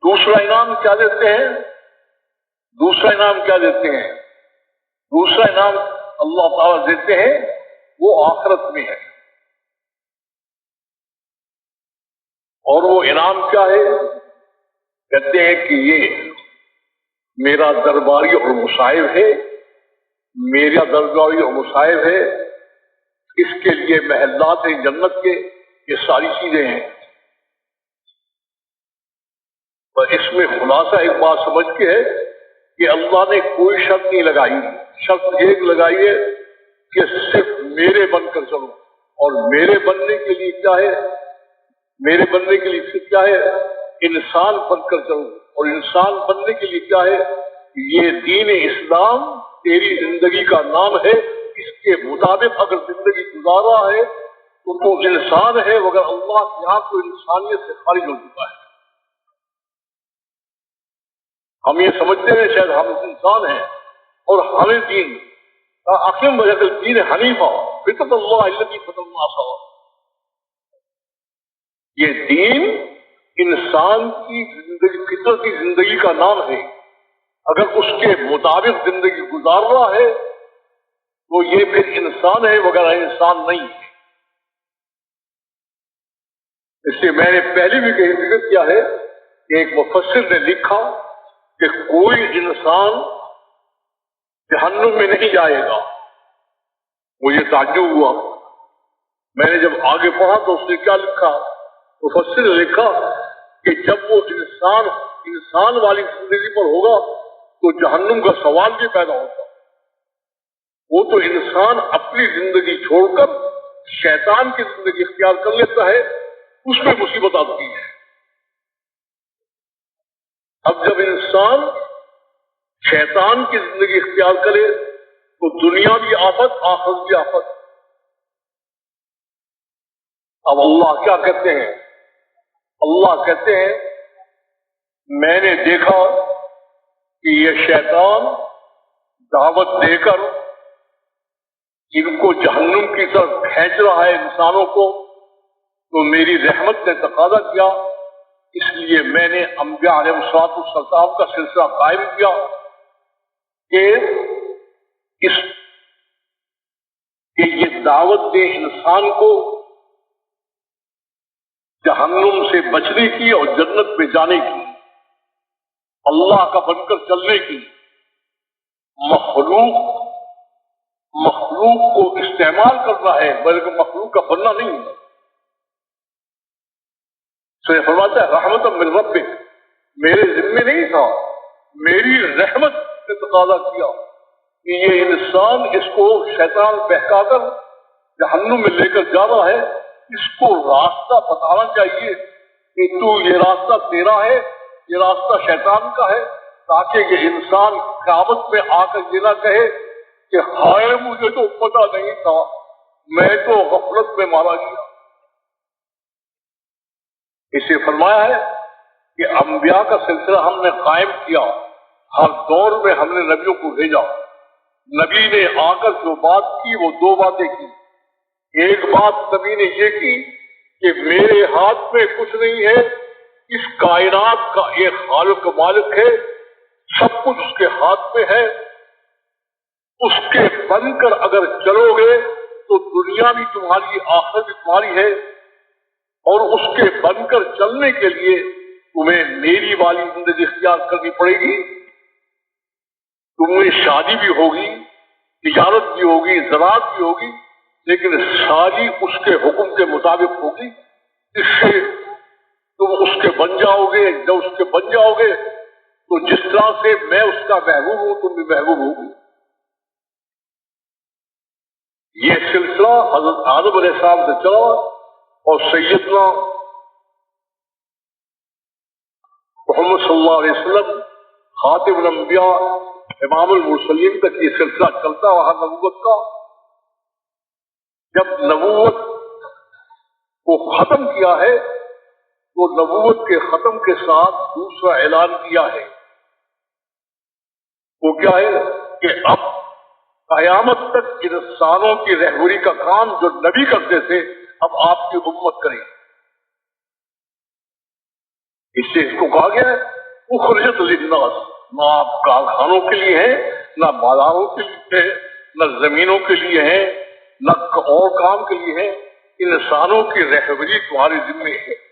دوسرا انعام کیا دیتے ہیں؟ دوسرا انعام کیا دیتے ہیں؟ دوسرا انعام اللہ تعالیٰ دیتے ہیں وہ آخرت میں ہے. اور وہ انعام کیا ہے؟ کہتے ہیں کہ یہ میرا درباری اور مصاحب ہے، میرا درباری اور مصاحب ہے، اس کے لیے محلات ہیں جنت کے، یہ ساری چیزیں ہیں. پر اس میں خلاصہ ایک بات سمجھ کے ہے کہ اللہ نے کوئی شرط نہیں لگائی. شرط ایک لگائی ہے کہ صرف میرے بن کر چلو. اور میرے بننے کے لیے کیا ہے؟ میرے بننے کے لیے صرف کیا ہے؟ انسان بن کر چلو. اور انسان بننے کے لیے کیا ہے؟ یہ دین اسلام تیری زندگی کا نام ہے، اس کے مطابق اگر زندگی گزار رہا ہے تو انسان ہے، مگر اللہ کے یہاں کو انسانیت سے خارج ہو چکا ہے. ہم یہ سمجھتے ہیں شاید ہم انسان ہیں اور ہمیں دین حکیم وجہ دین حنیفہ فطرت اللہ الذی فطر الناس. یہ دین انسان کی زندگی، فطرت کی زندگی کا نام ہے. اگر اس کے مطابق زندگی گزار رہا ہے تو یہ پھر انسان ہے وغیرہ انسان نہیں ہے. اس سے میں نے پہلے بھی کہیں ذکر کیا ہے کہ ایک مفسر نے لکھا کہ کوئی انسان جہنم میں نہیں جائے گا. مجھے تعجب ہوا. میں نے جب آگے پڑھا تو اس نے کیا لکھا؟ مفسر نے لکھا کہ جب وہ انسان والی زندگی پر ہوگا تو جہنم کا سوال بھی پیدا ہوتا. وہ تو انسان اپنی زندگی چھوڑ کر شیطان کی زندگی اختیار کر لیتا ہے، اس میں مصیبت آتی ہے. اب جب انسان شیطان کی زندگی اختیار کرے تو دنیا بھی آفت، آخرت بھی آفت. اب اللہ کیا کہتے ہیں؟ اللہ کہتے ہیں میں نے دیکھا کہ یہ شیطان دعوت دے کر ان کو جہنم کی طرف کھینچ رہا ہے انسانوں کو، تو میری رحمت نے تقاضا کیا، اس لیے میں نے انبیاء علیہ الصلوۃ والسلام کا سلسلہ قائم کیا کہ یہ دعوت دے انسان کو جہنم سے بچنے کی اور جنت میں جانے کی، اللہ کا بن کر چلنے کی. مخلوق کو استعمال کرنا ہے بلکہ مخلوق کا بننا نہیں ہے. تو یہ فرماتا ہے رحمت من ربک، میرے ذمے نہیں تھا، میری رحمت نے تقاضا کیا کہ یہ انسان اس کو شیطان بہکا کر جہنم میں لے کر جا رہا ہے، اس کو راستہ بتانا چاہیے کہ تو یہ راستہ تیرا ہے، یہ راستہ شیطان کا ہے، تاکہ یہ انسان قیامت میں آ کر یہ نہ کہے کہ ہائے مجھے تو پتہ نہیں تھا، میں تو غفلت میں مارا گیا. اسے فرمایا ہے کہ انبیاء کا سلسلہ ہم نے قائم کیا، ہر دور میں ہم نے نبیوں کو بھیجا. نبی نے آ کر جو بات کی وہ دو باتیں کی. ایک بات نبی نے یہ کی کہ میرے ہاتھ میں کچھ نہیں ہے، اس کائنات کا ایک خالق مالک ہے، سب کچھ اس کے ہاتھ میں ہے، اس کے بن کر اگر چلو گے تو دنیا بھی تمہاری، آخرت بھی تمہاری ہے. اور اس کے بن کر چلنے کے لیے تمہیں میری والی زندگی اختیار کرنی پڑے گی. تمہیں شادی بھی ہوگی، تجارت بھی ہوگی، زراعت بھی ہوگی، لیکن ساری اس کے حکم کے مطابق ہوگی. اس سے تم اس کے بن جاؤ گے. جب اس کے بن جاؤ گے تو جس طرح سے میں اس کا محبوب ہوں تم بھی محبوب ہوگی. یہ سلسلہ حضرت آدم علیہ السلام سے چلا اور سیدنا محمد صلی اللہ علیہ وسلم خاتم الانبیاء امام المرسلین تک یہ سلسلہ چلتا رہا نبوت کا. جب نبوت کو ختم کیا ہے تو نبوت کے ختم کے ساتھ دوسرا اعلان کیا ہے. وہ کیا ہے کہ اب قیامت تک انسانوں کی رہبری کا کام جو نبی کرتے تھے اب آپ کی امت کرے. اس سے اس کو کہا گیا ہے اخرجت للناس، نہ آپ کارخانوں کے لیے ہیں، نہ بازاروں کے لیے ہے، نہ زمینوں کے لیے ہیں، نہ اور کام کے لیے ہے، انسانوں کی رہبری تمہارے ذمے ہے۔